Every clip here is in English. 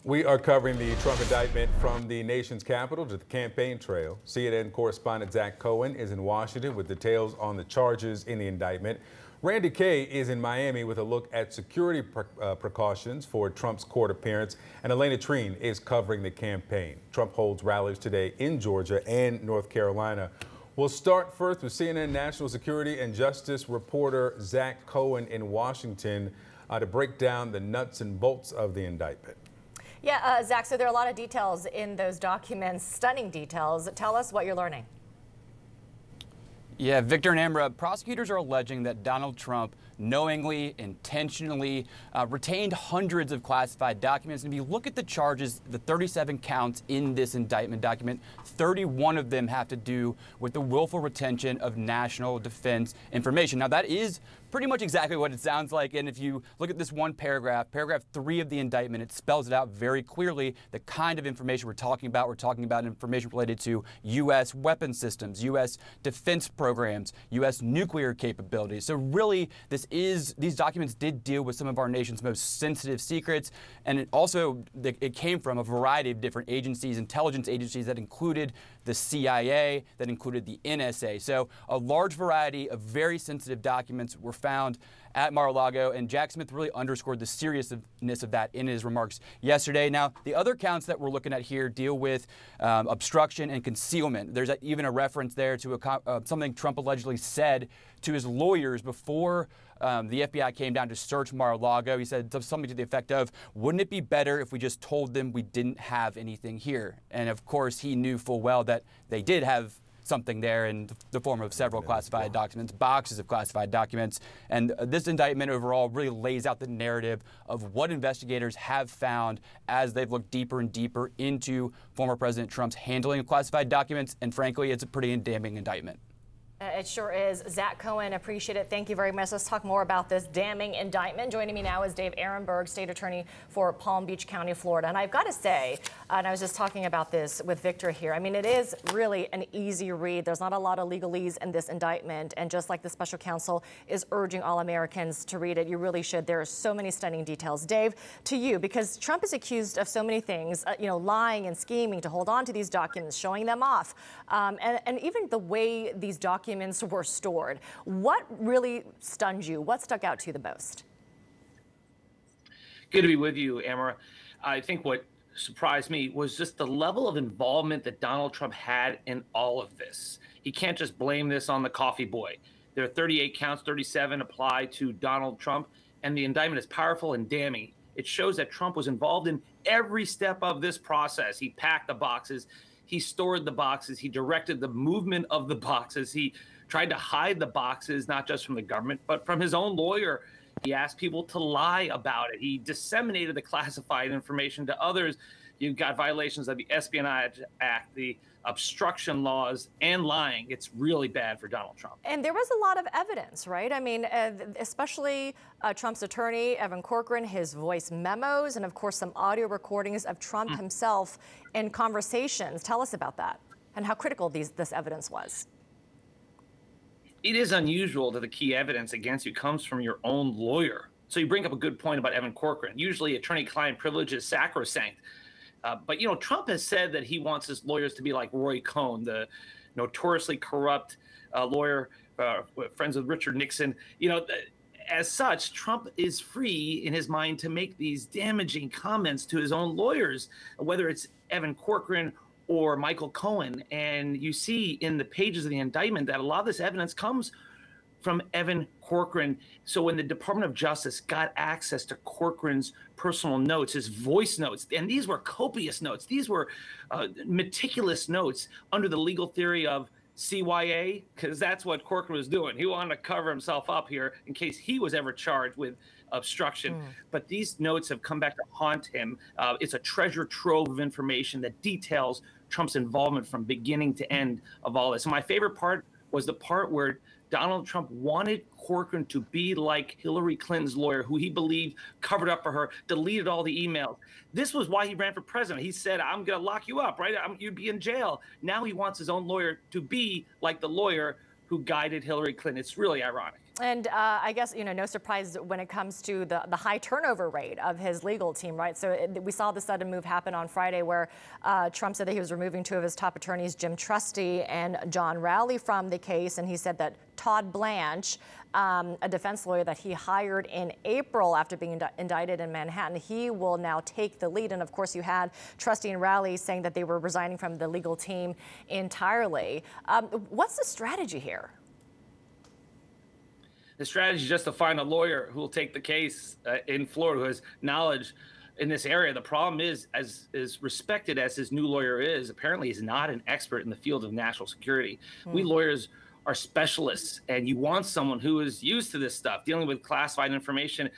We are covering the Trump indictment from the nation's capital to the campaign trail. CNN correspondent Zach Cohen is in Washington with details on the charges in the indictment. Randy Kay is in Miami with a look at security precautions for Trump's court appearance. And Elena Treen is covering the campaign. Trump holds rallies today in Georgia and North Carolina. We'll start first with CNN national security and justice reporter Zach Cohen in Washington to break down the nuts and bolts of the indictment. Yeah, Zach, so there are a lot of details in those documents, stunning details. Tell us what you're learning. Yeah, Victor and Amra, prosecutors are alleging that Donald Trump knowingly, intentionally retained hundreds of classified documents. And if you look at the charges, the 37 counts in this indictment document, 31 of them have to do with the willful retention of national defense information. Now, that is pretty much exactly what it sounds like. And if you look at this one paragraph 3 of the indictment, it spells it out very clearly, the kind of information we're talking about. We're talking about information related to U.S. weapon systems, U.S. defense programs, U.S. nuclear capabilities. So really, these documents did deal with some of our nation's most sensitive secrets. And it came from a variety of different agencies, intelligence agencies that included the CIA, that included the NSA. So a large variety of very sensitive documents were found at Mar-a-Lago, and Jack Smith really underscored the seriousness of that in his remarks yesterday. Now, the other counts that we're looking at here deal with obstruction and concealment. There's even a reference there to something Trump allegedly said to his lawyers before the FBI came down to search Mar-a-Lago. He said something to the effect of, wouldn't it be better if we just told them we didn't have anything here? And of course, he knew full well that they did have something there in the form of several classified documents, boxes of classified documents. And this indictment overall really lays out the narrative of what investigators have found as they've looked deeper and deeper into former President Trump's handling of classified documents. And frankly, it's a pretty damning indictment. It sure is. Zach Cohen, appreciate it. Thank you very much. Let's talk more about this damning indictment. Joining me now is Dave Aronberg, state attorney for Palm Beach County, Florida. And I've got to say, and I was just talking about this with Victor here, I mean, it is really an easy read. There's not a lot of legalese in this indictment. And just like the special counsel is urging all Americans to read it, you really should. There are so many stunning details. Dave, to you, because Trump is accused of so many things, lying and scheming to hold on to these documents, showing them off, and even the way these documents were stored. What really stunned you? What stuck out to you the most? Good to be with you, Amara. I think what surprised me was just the level of involvement that Donald Trump had in all of this. He can't just blame this on the coffee boy. There are 38 counts, 37 apply to Donald Trump, and the indictment is powerful and damning. It shows that Trump was involved in every step of this process. He packed the boxes. He stored the boxes. He directed the movement of the boxes. He tried to hide the boxes, not just from the government, but from his own lawyer. He asked people to lie about it. He disseminated the classified information to others. You've got violations of the Espionage Act, the obstruction laws, and lying. It's really bad for Donald Trump. And there was a lot of evidence, right? I mean, especially Trump's attorney, Evan Corcoran, his voice memos, and of course, some audio recordings of Trump himself in conversations. Tell us about that and how critical this evidence was. It is unusual that the key evidence against you comes from your own lawyer. So you bring up a good point about Evan Corcoran. Usually attorney-client privilege is sacrosanct. But, Trump has said that he wants his lawyers to be like Roy Cohn, the notoriously corrupt lawyer, friends with Richard Nixon. As such, Trump is free in his mind to make these damaging comments to his own lawyers, whether it's Evan Corcoran or Michael Cohen. And you see in the pages of the indictment that a lot of this evidence comes from Evan Corcoran. So when the Department of Justice got access to Corcoran's personal notes, his voice notes, and these were copious notes, these were meticulous notes under the legal theory of CYA, because that's what Corcoran was doing. He wanted to cover himself up here in case he was ever charged with obstruction. But these notes have come back to haunt him. It's a treasure trove of information that details Trump's involvement from beginning to end of all this. And my favorite part was the part where Donald Trump wanted Corcoran to be like Hillary Clinton's lawyer, who he believed covered up for her, deleted all the emails. This was why he ran for president. He said, I'm going to lock you up, right? You'd be in jail. Now he wants his own lawyer to be like the lawyer who guided Hillary Clinton. It's really ironic. And I guess, no surprise when it comes to the high turnover rate of his legal team, right? So we saw the sudden move happen on Friday where Trump said that he was removing two of his top attorneys, Jim Trusty and John Rowley, from the case. And he said that Todd Blanche, a defense lawyer that he hired in April after being indicted in Manhattan, he will now take the lead. And of course, you had Trusty and Rowley saying that they were resigning from the legal team entirely. What's the strategy here? The strategy is just to find a lawyer who will take the case in Florida, who has knowledge in this area. The problem is, as respected as his new lawyer is, apparently he's not an expert in the field of national security. We lawyers are specialists, and you want someone who is used to this stuff, dealing with classified information,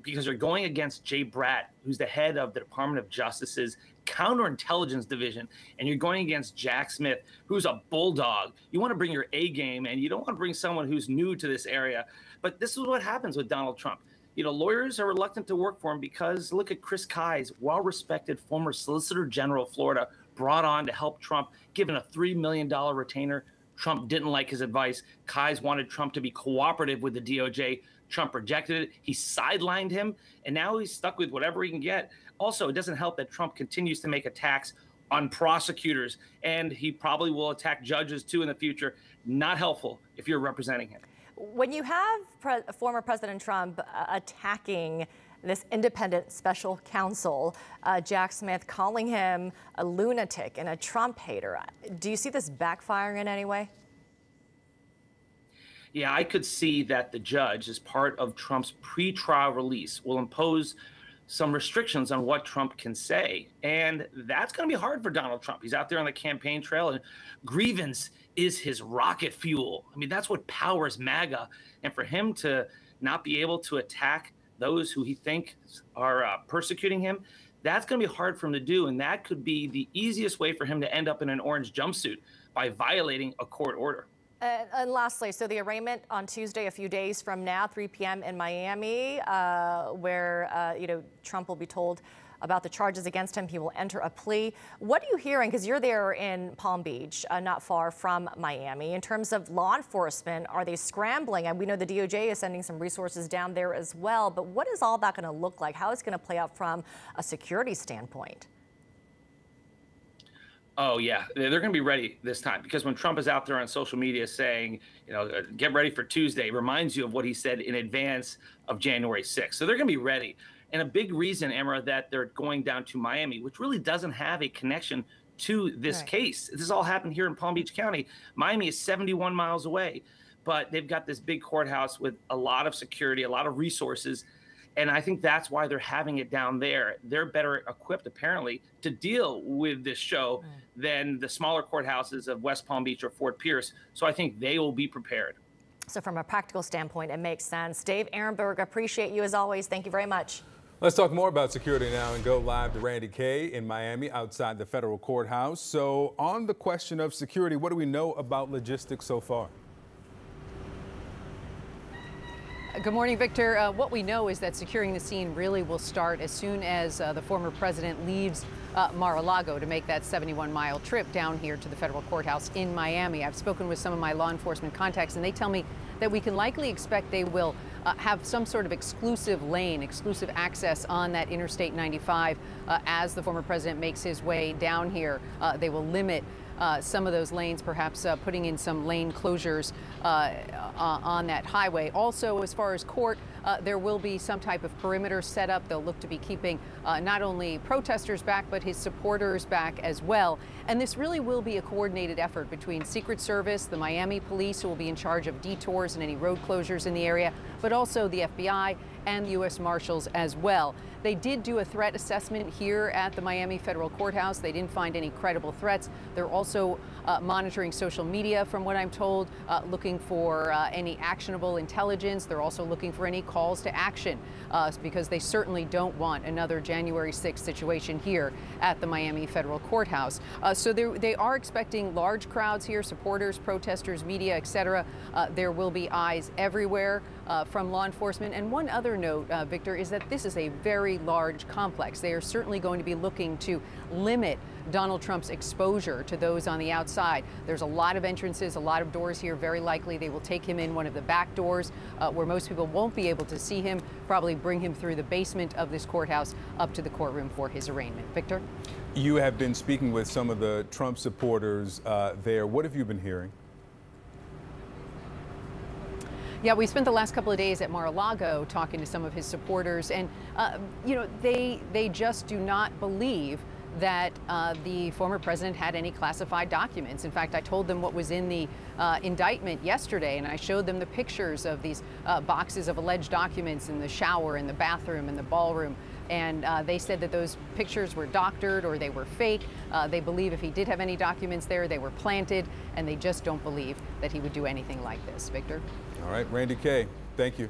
because you're going against Jay Bratt, who's the head of the Department of Justice's counterintelligence division, and you're going against Jack Smith, who's a bulldog. You want to bring your A game, and you don't want to bring someone who's new to this area. But this is what happens with Donald Trump. Lawyers are reluctant to work for him because look at Chris Kise, well-respected former Solicitor General of Florida, brought on to help Trump, given a $3 million retainer. Trump didn't like his advice. Kise wanted Trump to be cooperative with the DOJ. Trump rejected it. He sidelined him, and now he's stuck with whatever he can get. Also, it doesn't help that Trump continues to make attacks on prosecutors, and he probably will attack judges too in the future. Not helpful if you're representing him. When you have former President Trump attacking this independent special counsel, Jack Smith, calling him a lunatic and a Trump hater, do you see this backfiring in any way? Yeah, I could see that the judge, as part of Trump's pretrial release, will impose some restrictions on what Trump can say. And that's going to be hard for Donald Trump. He's out there on the campaign trail, and grievance is his rocket fuel. I mean, that's what powers MAGA. And for him to not be able to attack those who he thinks are persecuting him, that's going to be hard for him to do. And that could be the easiest way for him to end up in an orange jumpsuit, by violating a court order. And lastly, so the arraignment on Tuesday, a few days from now, 3 p.m. in Miami, where Trump will be told about the charges against him. He will enter a plea. What are you hearing? Because you're there in Palm Beach, not far from Miami. In terms of law enforcement, are they scrambling? And we know the DOJ is sending some resources down there as well. But what is all that going to look like? How is it going to play out from a security standpoint? Oh, yeah, they're going to be ready this time, because when Trump is out there on social media saying, get ready for Tuesday, reminds you of what he said in advance of January 6th. So they're going to be ready. And a big reason, Emma, that they're going down to Miami, which really doesn't have a connection to this case. This all happened here in Palm Beach County. Miami is 71 miles away, but they've got this big courthouse with a lot of security, a lot of resources. And I think that's why they're having it down there. They're better equipped, apparently, to deal with this show than the smaller courthouses of West Palm Beach or Fort Pierce. So I think they will be prepared. So from a practical standpoint, it makes sense. Dave Aronberg, appreciate you as always. Thank you very much. Let's talk more about security now and go live to Randy Kay in Miami outside the federal courthouse. So on the question of security, what do we know about logistics so far? Good morning, Victor. What we know is that securing the scene really will start as soon as the former president leaves Mar-a-Lago to make that 71-mile trip down here to the federal courthouse in Miami. I've spoken with some of my law enforcement contacts, and they tell me that we can likely expect they will have some sort of exclusive lane, exclusive access on that Interstate 95 as the former president makes his way down here. They will limit some of those lanes, perhaps putting in some lane closures on that highway. Also, as far as court, there will be some type of perimeter set up. They'll look to be keeping not only protesters back, but his supporters back as well. And this really will be a coordinated effort between Secret Service, the Miami police, who will be in charge of detours and any road closures in the area, but also the FBI and U.S. Marshals as well. They did do a threat assessment here at the Miami Federal Courthouse. They didn't find any credible threats. They're also monitoring social media, from what I'm told, looking for any actionable intelligence. They're also looking for any calls to action because they certainly don't want another January 6th situation here at the Miami Federal Courthouse. So they are expecting large crowds here, supporters, protesters, media, etc. There will be eyes everywhere. from law enforcement. And one other note, Victor, is that this is a very large complex. They are certainly going to be looking to limit Donald Trump's exposure to those on the outside. There's a lot of entrances, a lot of doors here. Very likely they will take him in one of the back doors where most people won't be able to see him, probably bring him through the basement of this courthouse up to the courtroom for his arraignment. Victor? You have been speaking with some of the Trump supporters there. What have you been hearing? Yeah, we spent the last couple of days at Mar-a-Lago talking to some of his supporters, and you know, they just do not believe that the former president had any classified documents. In fact, I told them what was in the indictment yesterday, and I showed them the pictures of these boxes of alleged documents in the shower, in the bathroom, in the ballroom. And they said that those pictures were doctored or they were fake. They believe if he did have any documents there, they were planted, and they just don't believe that he would do anything like this. Victor? All right, Randi Kaye, thank you.